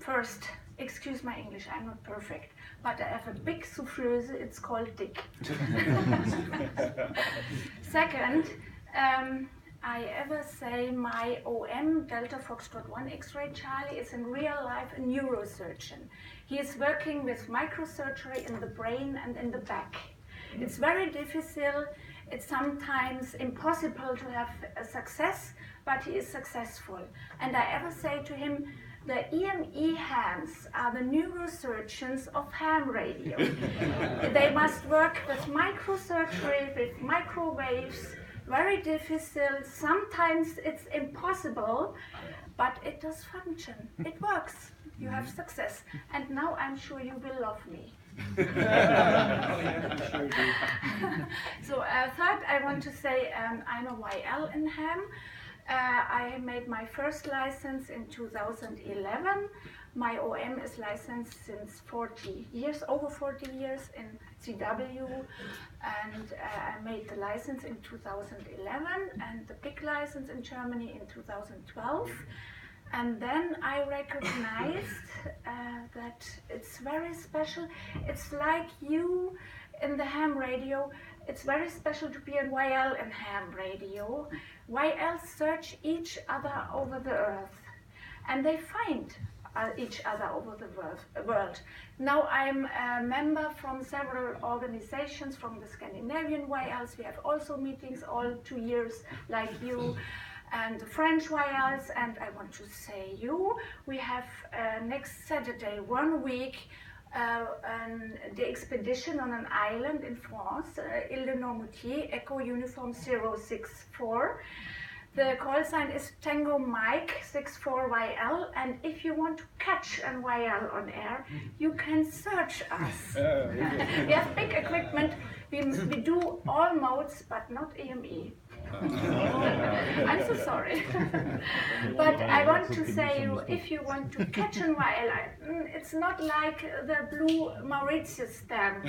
First, excuse my English, I'm not perfect, but I have a big souffleuse, it's called Dick. Second, I ever say my OM, Delta Foxtrot 1 X-ray Charlie, is in real life a neurosurgeon. He is working with microsurgery in the brain and in the back. It's very difficult, it's sometimes impossible to have a success, but he is successful. And I ever say to him, the EME hands are the neurosurgeons of ham radio. They must work with microsurgery, with microwaves, very difficult. Sometimes it's impossible, but it does function. It works. You have success. And now I'm sure you will love me. So third, I want to say I'm a YL in ham. I made my first license in 2011. My OM is licensed since 40 years, over 40 years in CW, and I made the license in 2011 and the big license in Germany in 2012. And then I recognized that it's very special. It's like you in the ham radio. It's very special to be in YL in ham radio. YL search each other over the earth, and they find each other over the world. Now I'm a member from several organizations from the Scandinavian YLs. We have also meetings all 2 years like you, and the French YLs, and I want to say we have next Saturday 1 week the expedition on an island in France, Ile de Normoutier, Echo Uniform 064. The call sign is Tango Mike 64YL, and if you want to catch an YL on air, you can search us. We have big equipment. We do all modes, but not EME. I'm so sorry. But I want to say, if you want to catch an YL, it's not like the blue Mauritius stamp,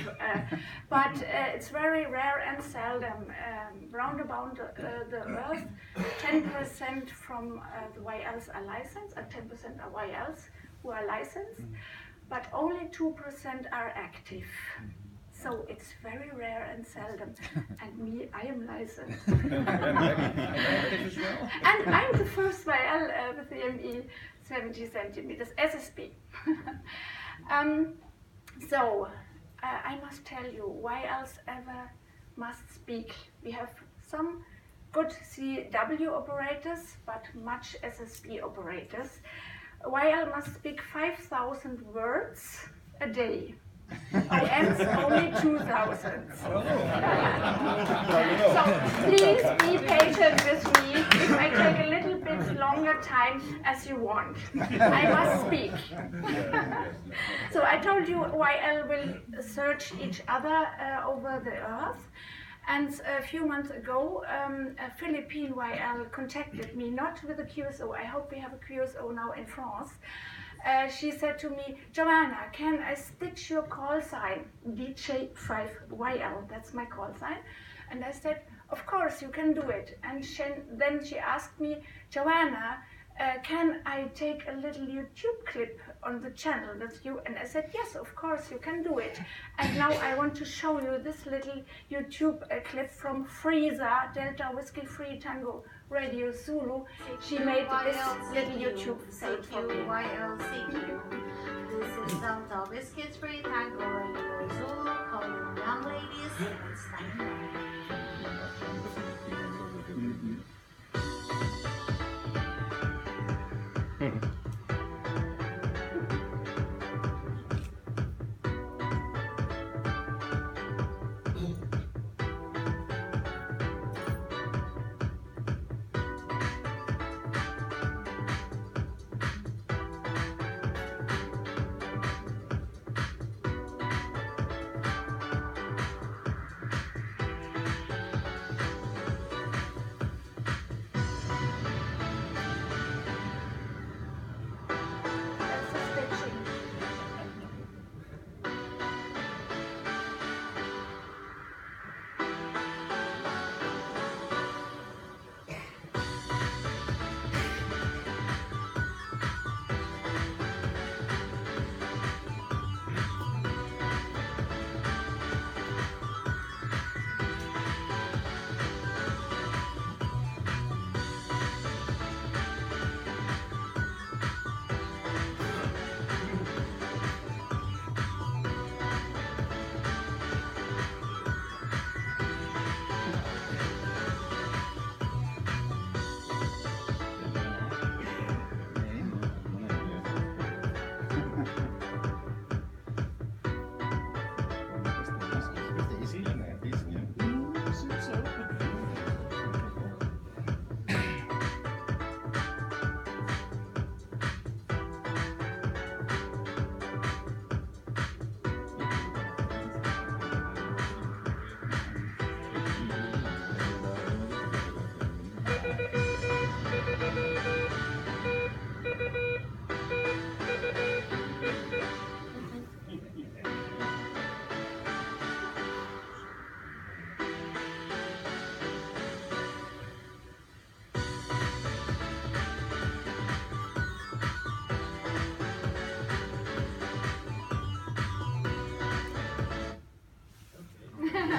but it's very rare and seldom. Round about the earth, 10% from the YLs are licensed, and 10% are YLs who are licensed, but only 2% are active. So it's very rare and seldom, and me, I am licensed. And I'm the first YL with the EME 70 centimeters SSB. So I must tell you, YLs ever must speak. We have some good CW operators, but much SSB operators. YL must speak 5,000 words a day. OM's only 2,000. So please be patient with me. It might take a little bit longer time as you want. I must speak. So I told you YL will search each other over the earth. And a few months ago, a Philippine YL contacted me, not with a QSO. I hope we have a QSO now in France. She said to me, Joanna, can I stitch your call sign? DJ5YL, that's my call sign. And I said, of course, you can do it. And then she asked me, Joanna, can I take a little YouTube clip on the channel with you? And I said, yes, of course, you can do it. And now I want to show you this little YouTube clip from Freeza, Delta Whiskey Free Tango Radio Zulu. She made this little YouTube tape for me. This is Delta Whiskey Free Tango Radio Zulu, calling young ladies and standing by.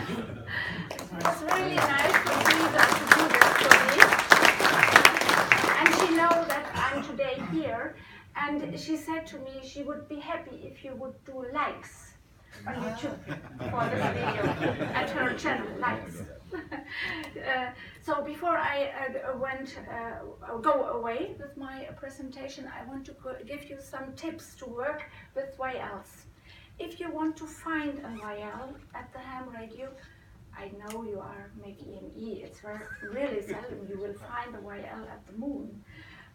It was really nice for Lisa to do this for me. And she knows that I'm today here. And she said to me she would be happy if you would do likes on YouTube for this video at her channel, likes. So before I go away with my presentation, I want to give you some tips to work with YLs. If you want to find a YL at the ham radio, I know you are making EME. It's really seldom you will find a YL at the moon.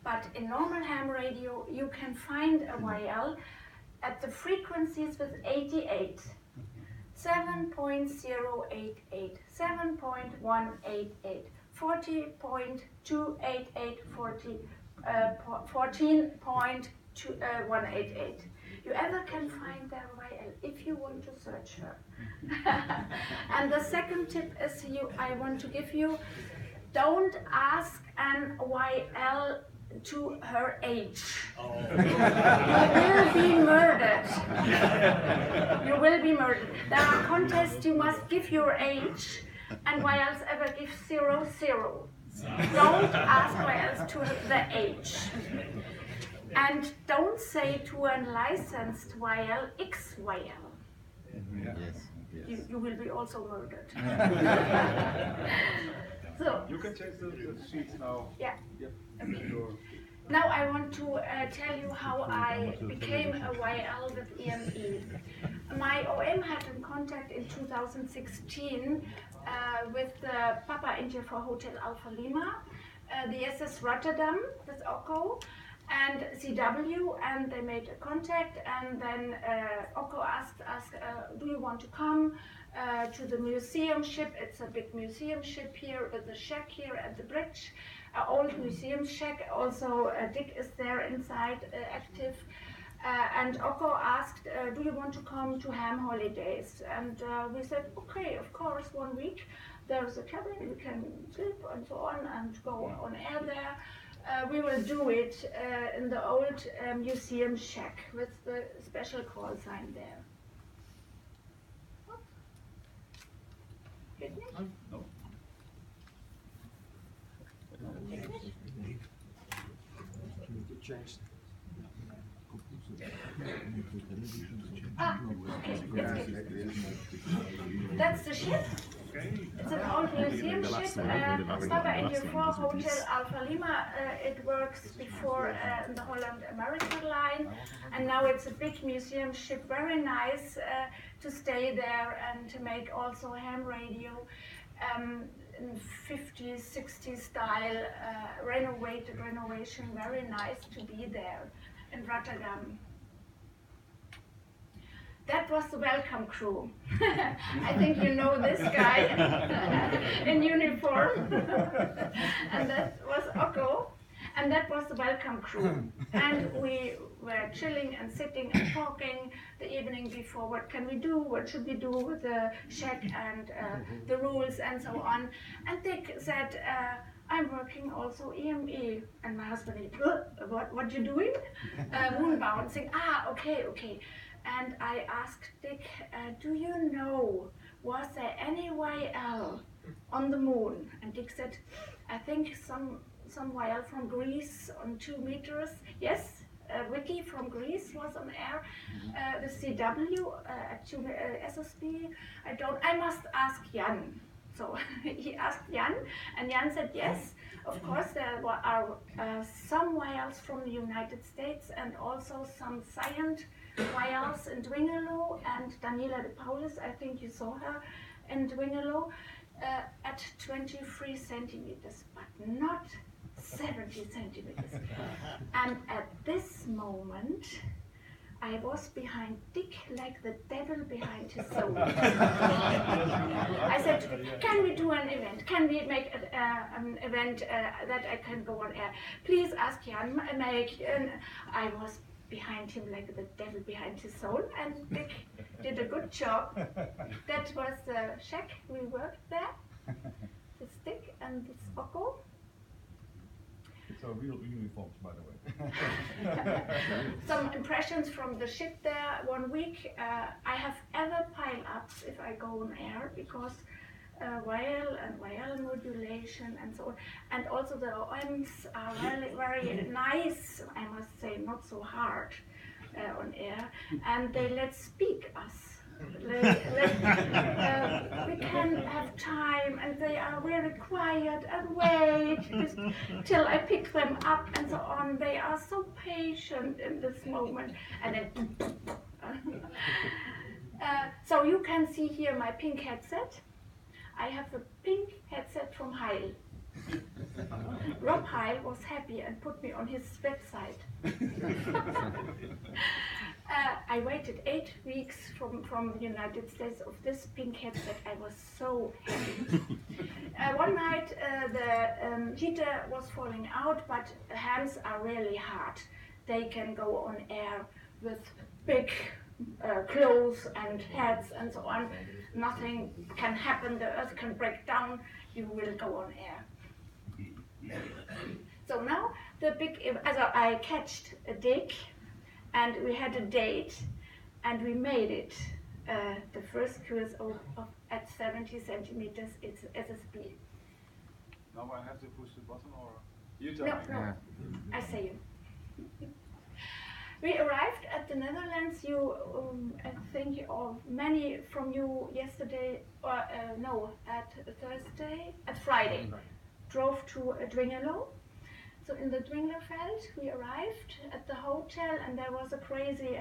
But in normal ham radio, you can find a YL at the frequencies with 88, 7.088, 7.188, 40.288, 14.188. You ever can find their YL if you want to search her. And the second tip is I want to give you, don't ask an YL to her age. You will be murdered. You will be murdered. There are contests you must give your age, and YLs ever give 00. Don't ask YLs to the age. And don't say to a licensed YL XYL. Yes. You will be also murdered. So, you can change the sheets now. Yeah. Yep. Okay. Now I want to tell you how I became a YL with EME. My OM had in contact in 2016 with the Papa India for Hotel Alpha Lima, the SS Rotterdam with OCO, and CW, and they made a contact, and then OCO asked us, do you want to come to the museum ship? It's a big museum ship here with the shack here at the bridge, old museum shack. Also Dick is there inside active. And OCO asked, do you want to come to ham holidays? And we said, okay, of course, 1 week. There's a cabin, we can sleep and so on and go on air there. We will do it in the old museum shack with the special call sign there. Geht nicht? No. Ah, okay, that's the ship. It's an old museum ship, Papa India 4 Hotel Alpha Lima. It works before the Holland American line, and now it's a big museum ship, very nice to stay there and to make also ham radio in 50s, 60s style, renovation, very nice to be there in Rotterdam. That was the welcome crew. I think you know this guy in uniform. And that was Okko. And that was the welcome crew. And we were chilling and sitting and talking the evening before. What can we do? What should we do with the shack and the rules and so on? And Dick said, I'm working also EME. And my husband, what you doing? Moon bouncing. Ah, okay. And I asked Dick, do you know, was there any YL on the moon? And Dick said, I think some YL from Greece on 2 meters. Yes, Vicky from Greece was on air. The CW at SSB. I must ask Jan. So he asked Jan, and Jan said yes. Of course, there are some YLs from the United States and also some Scient YLs in Dwingelo, and Daniela de Paulus, I think you saw her in Dwingelo, at 23 centimeters, but not 70 centimeters. And at this moment, I was behind Dick like the devil behind his soul. I said to Dick, can we do an event? Can we make an event that I can go on air? Please ask Jan. I was behind him like the devil behind his soul, and Dick did a good job. That was the shack we worked there. It's Dick and it's Okko. So real uniforms, by the way. Some impressions from the ship there 1 week. I have ever pile-ups if I go on air because YL and YL modulation and so on. And also the OMs are really very nice, I must say, not so hard on air. And they let speak us. We can have time, and they are very quiet and wait till I pick them up and so on. They are so patient in this moment. And then, so you can see here my pink headset. I have a pink headset from Heil. Rob Heil was happy and put me on his website. I waited 8 weeks from the United States of this pink headset. I was so happy. One night the heater was falling out, but hams are really hard. They can go on air with big clothes and hats and so on. Nothing can happen, the earth can break down, you will go on air. So now the big, I catched a dig and we had a date and we made it. The first QSO at 70 centimeters, it's SSB. Now I have to push the button or you tell No, me? no, I say you. We arrived at the Netherlands. You, I think, or many from you yesterday, or at Friday, drove to Dwingelo. So in the Dwingelveld, we arrived at the hotel, and there was a crazy,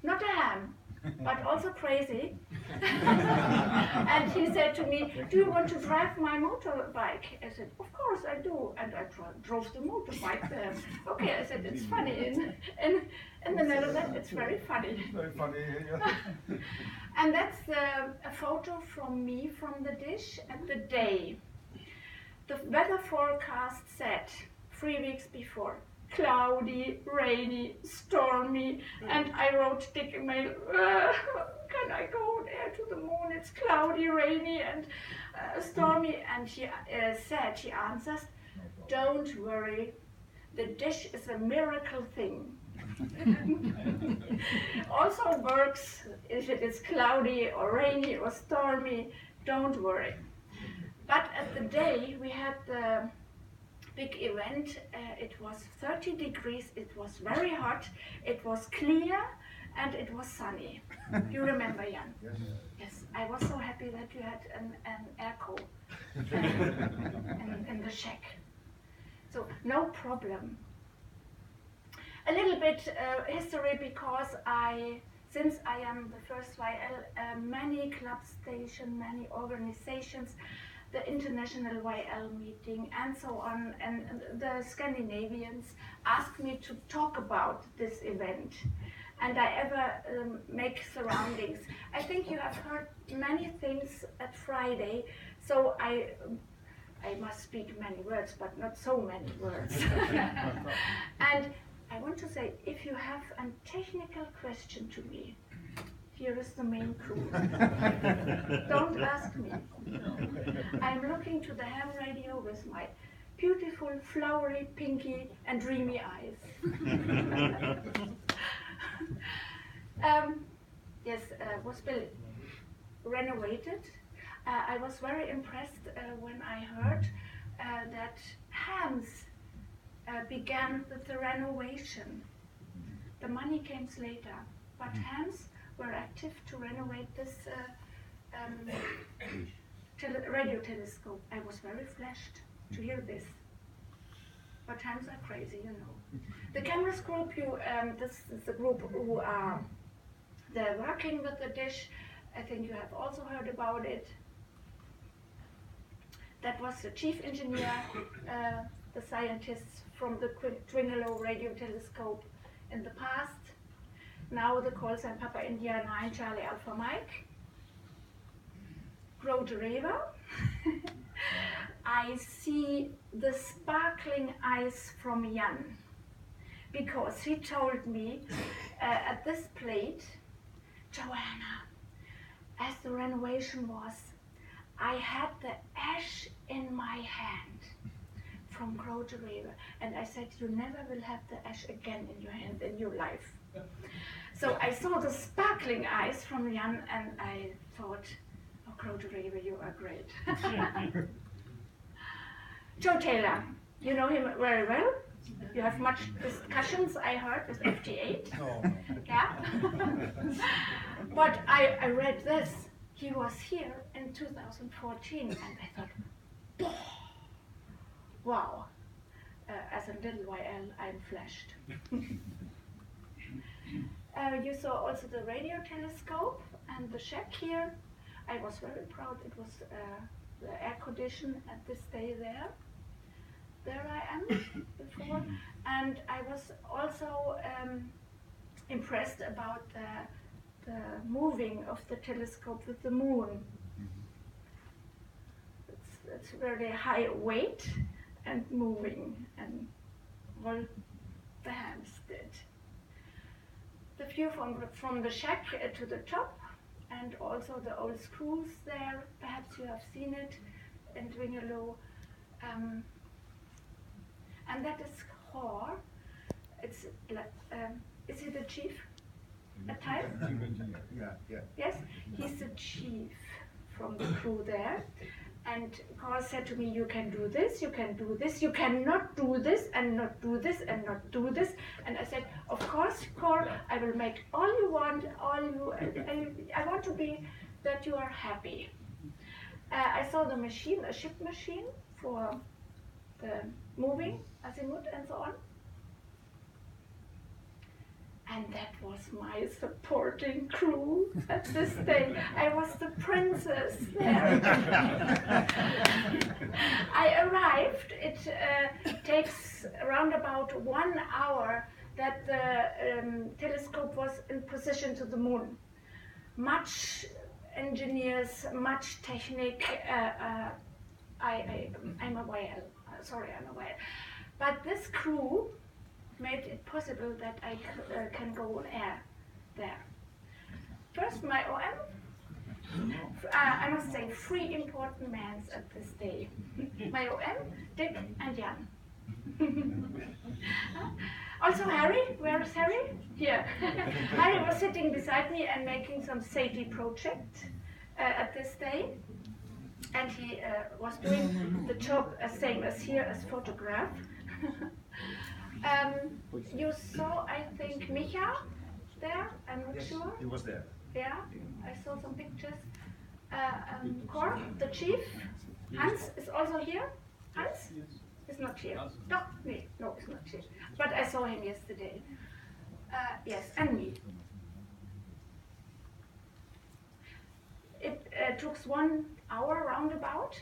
not a ham, but also crazy. And he said to me, "Do you want to drive my motorbike?" I said, "Of course I do." And I drove the motorbike there. Okay, I said, "It's funny in the Netherlands. It's very funny." Very funny, yeah. And that's a photo from me from the dish at the day. The weather forecast said 3 weeks before, cloudy, rainy, stormy, and I wrote Dick email, can I go there to the moon? It's cloudy, rainy, and stormy. And he said, he answers, "Don't worry, the dish is a miracle thing." Also works if it is cloudy or rainy or stormy, don't worry. But at the day we had the big event, it was 30 degrees, it was very hot, it was clear, and it was sunny. You remember, Jan? Yes. Yes, I was so happy that you had an airco in the shack. So no problem. A little bit history, because since I am the first YL, many club stations, many organizations, the international YL meeting and so on, and the Scandinavians asked me to talk about this event. And I ever make surroundings. I think you have heard many things at Friday, so I must speak many words, but not so many words. And I want to say, if you have a technical question to me, here is the main crew. Don't ask me. I'm looking to the ham radio with my beautiful, flowery, pinky, and dreamy eyes. Yes, was built, renovated. I was very impressed when I heard that hams began with the renovation. The money came later, but hams were active to renovate this radio telescope. I was very flashed to hear this. But hams are crazy, you know. The cameras group, this is the group who are they're working with the dish. I think you have also heard about it. That was the chief engineer, the scientists from the Dwingelo radio telescope in the past. Now the call sign Papa India 9 Charlie Alpha Mike. Grote Reber. I see the sparkling eyes from Jan, because he told me at this plate, "Joanna, as the renovation was, I had the ash in my hand from Krogerave. And I said, you never will have the ash again in your hand in your life. So I saw the sparkling eyes from Jan and I thought, oh, Krogerave, you are great. Joe Taylor, you know him very well. You have much discussions, I heard, with FT8. Yeah? But I read this. He was here in 2014 and I thought, wow. As a little YL, I'm flashed. You saw also the radio telescope and the shack here. I was very proud. It was the air condition at this day there. There I am before. And I was also impressed about the moving of the telescope with the moon. It's very high weight and moving, and all the hands did. The view from the shack to the top, and also the old screws there. Perhaps you have seen it in Dwingelo. And that is Hor. It's is he the chief? A type? Yeah. Yes, he's the chief from the crew there. And Cor said to me, you can do this, you can do this, you cannot do this, and not do this, and not do this. And I said, of course, Cor, I will make all you want, I want to be that you are happy. I saw the machine, a ship machine for the moving, azimuth and so on. And that was my supporting crew at this day. I was the princess there. I arrived. It takes around about 1 hour that the telescope was in position to the moon. Much engineers, much technique. I'm a YL. Sorry, I'm a YL. But this crew made it possible that I can go on air there. First, my OM. I must say 3 important men at this day. My OM, Dick, and Jan. Also Harry, where is Harry? Here. Harry was sitting beside me and making some safety project at this day. And he was doing the job same as here as photograph. You saw, I think, Micha there, I'm not sure. He was there. Yeah, I saw some pictures. Cor, the chief, Hans is also here. Hans is not here. No, it's not here. But I saw him yesterday. Yes, and me. It took 1 hour roundabout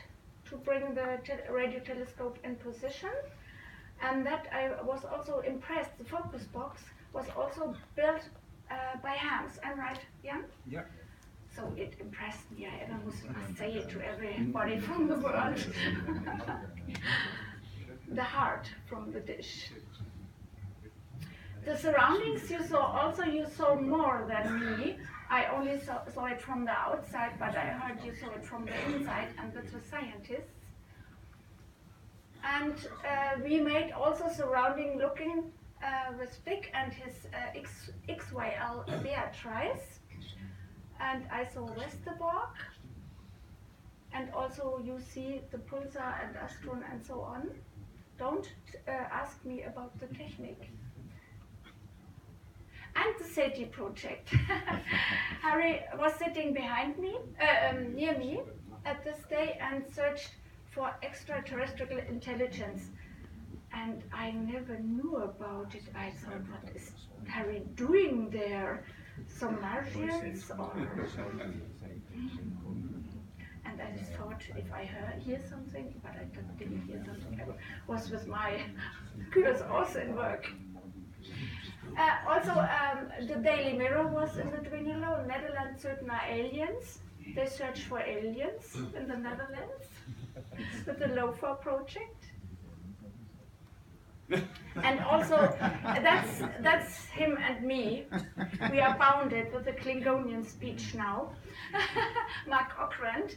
to bring the radio telescope in position. And that I was also impressed. The focus box was also built by hands. I'm right, Jan? Yeah. So it impressed me. I must say it to everybody from the world. The heart from the dish. The surroundings you saw more than me. I only saw it from the outside, but I heard you saw it from the inside, and with the scientists. And we made also surrounding looking with Dick and his XYL Beatrice. And I saw Westerbork. And also you see the Pulsar and Astron and so on. Don't ask me about the technique. And the SETI project. Harry was sitting behind me, near me at this day and searched for extraterrestrial intelligence. And I never knew about it. I thought, what is Harry doing there? Some Martians? Or... And I just thought, if I hear something, but I didn't hear something. I was with my QSOs in work. Also, the Daily Mirror was in the Dwingelo. Netherlands certain are aliens. They search for aliens in the Netherlands with the LOFA project. And also, that's him and me. We are bounded with the Klingonian speech now. Mark Okrand.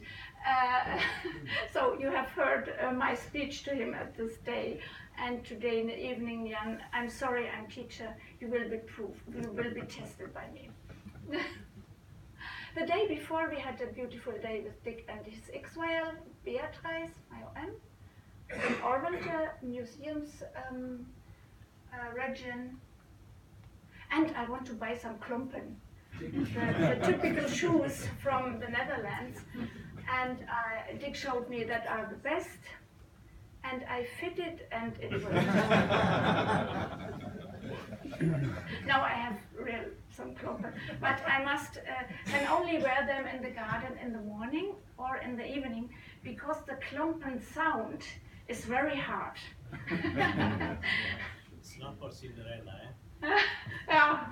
So you have heard my speech to him at this day, and today in the evening, Jan, I'm sorry, I'm teacher, you will be proof, you will be tested by me. The day before we had a beautiful day with Dick and his XYL, Beatrice, IOM, in Orville Museums region, and I want to buy some klompen, the typical shoes from the Netherlands, and Dick showed me that are the best, and I fitted and it worked. Now I have some klompen, but I must can only wear them in the garden in the morning or in the evening because the klompen sound is very hard. It's not for Cinderella, eh? Yeah.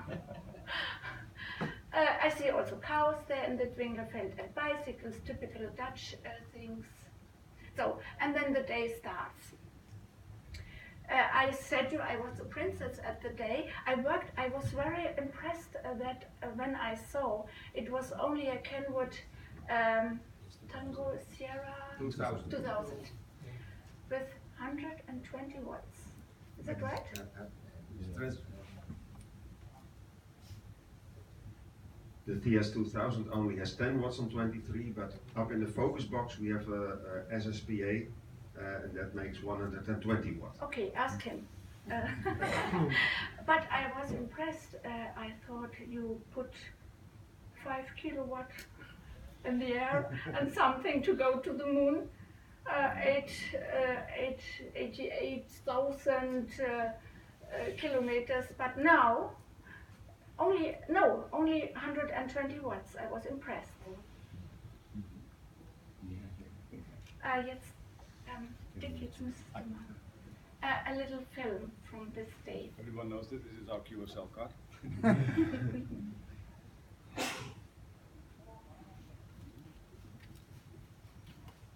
I see also cows there in the Dwinglerfeld and bicycles, typical Dutch things. So, and then the day starts. I said you I was a princess at the day. I was very impressed that when I saw it was only a Kenwood Tango Sierra 2000 with 120 watts. Is that right? The TS2000 only has 10 watts on 23, but up in the focus box we have a SSPA, and that makes 120 watts. Okay, ask him. But I was impressed. I thought you put 5 kilowatt in the air and something to go to the moon. 88,000 kilometers, but now only 120 watts. I was impressed. Jetzt, Dick, jetzt müsstest du mal a little film from this day. Everyone knows that this is our QSO card.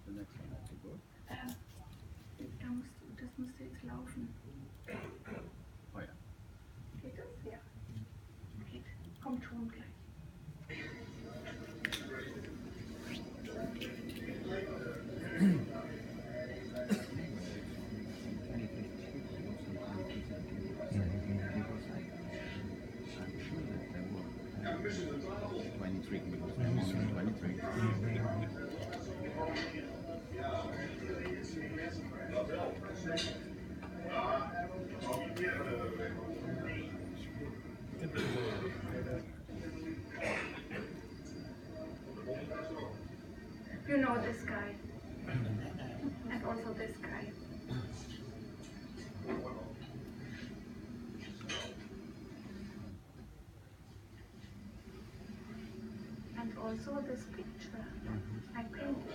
The next one has to go. Das müsste jetzt laufen. Oh ja. Geht das? Ja. Geht. Kommt schon gleich. You know this guy, and also this guy. And also this picture. I painted.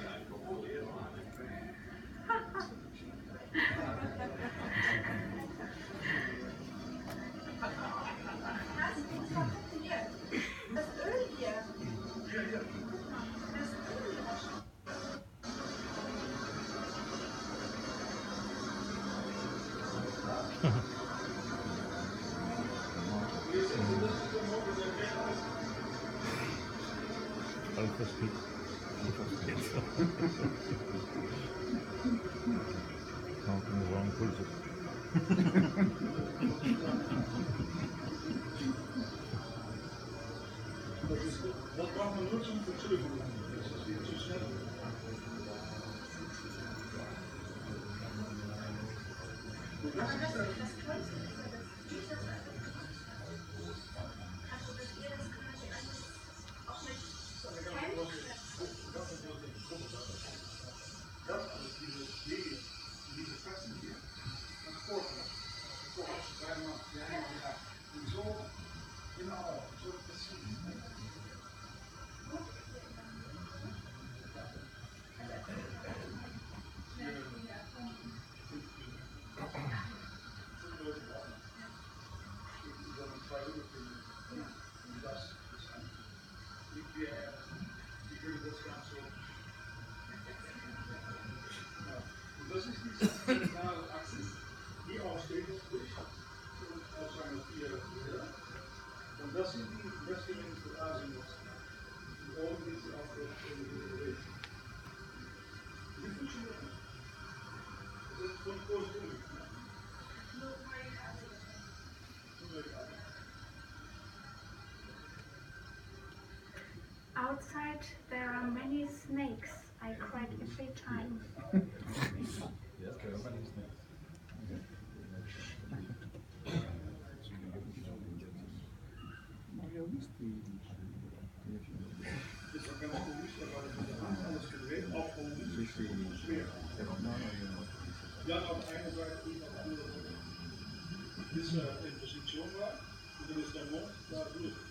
Das Öl hier. Counting the wrong pulses. Wat mag men nutzen voor terugvoering? Dat is weer te snel. Das ist die zentrale Achse, die aussteht durch. Das zijn er 4 Bilder. Und das sind die Richtungen für Asien. Die oben ist auch in der Bewegung. Die functioneert niet. Dat is gewoon koosdoelig. Outside there are many snakes. I cried every time. Yes, there are many snakes. Dus we kunnen ook niet zeggen alles gedreven, afval, sfeer. Ja, aan het einde waar het niet aan het doen. Dit is in positie waar, en dan is de mond, daar doe ik het.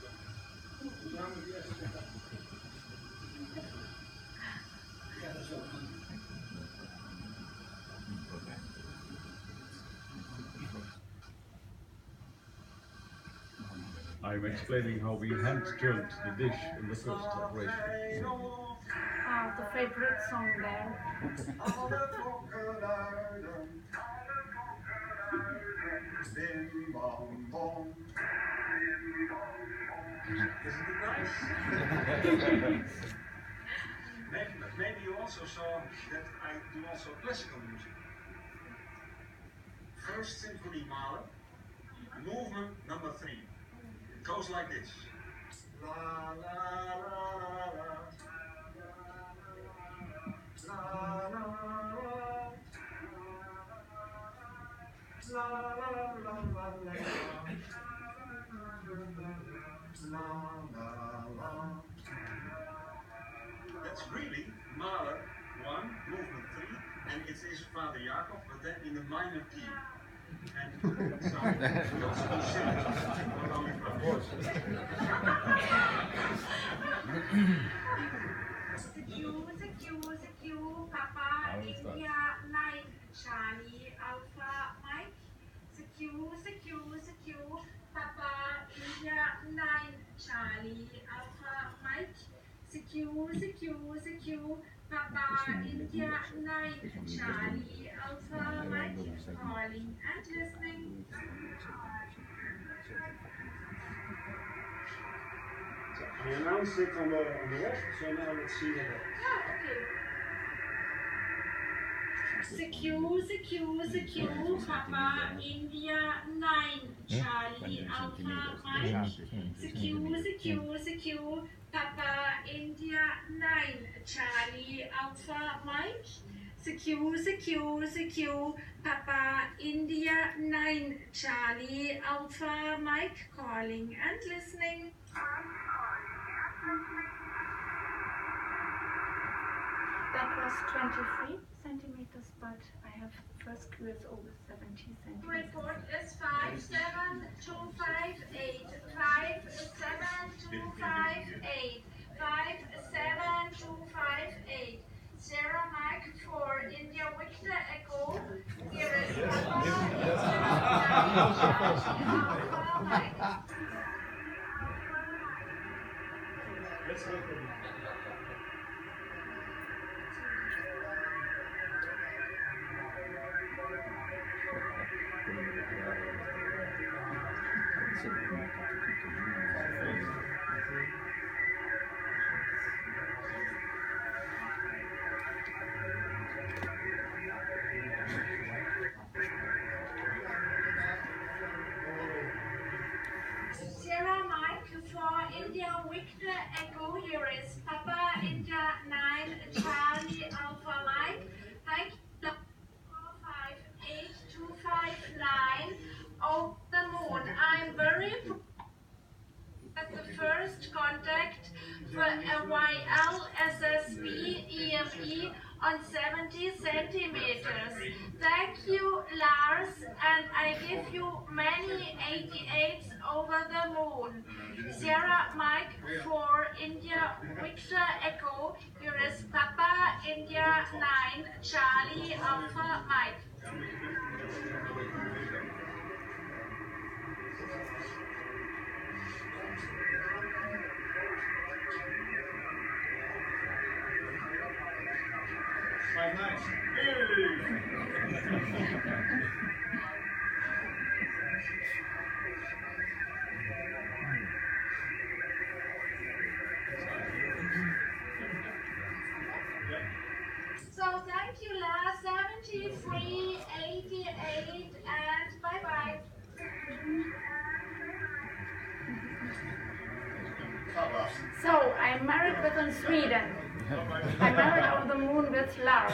Dus dan gaan we die eerste kant. Ja, dat is wel goed. I'm explaining how we hand-turned the dish in the first operation. The favorite song there. Isn't it nice? Maybe you also saw that I do also classical music. First Symphony Mahler, movement number 3. It goes like this. La la la la la la la la. That's really Mahler 1, movement 3, and it is Father Jacob, but then in a minor key. And so, that's considered not only for voice. Secure, Papa, India, 9, Charlie, Alpha, Mike. Secure, Papa, India, 9, Charlie, Alpha, Mike. Secure, Papa, India, 9, Charlie, Alpha, Mike, calling and listening. So your naam zit on the left, so now let's see what that Secure, Papa, India, 9, Charlie, Alpha, Mike. Secure, Papa, India, 9, Charlie, Alpha, Mike. Secure, Papa, India, 9, Charlie, Alpha, Mike, calling and listening. That was 23 centimeters, but I have the first QSO with 70 centimeters. Report is 57258, 57258, 57258. Sarah Mike for India Victor Echo. Here is Mike. Let's look at it. Sierra Mike for India Victor Echo. Here is Papa India 9 Charlie Alpha Mike. Thank you. 458259. Oh, the moon. I'm very at the first contact for a YL SSB EME on 70 centimeters. Thank you, Lars, and I give you many 88s over the moon. Sierra Mike for India Victor Echo. Here is Papa India 9 Charlie Alpha Mike. So thank I'm married within Sweden. I'm married on the moon with Lars.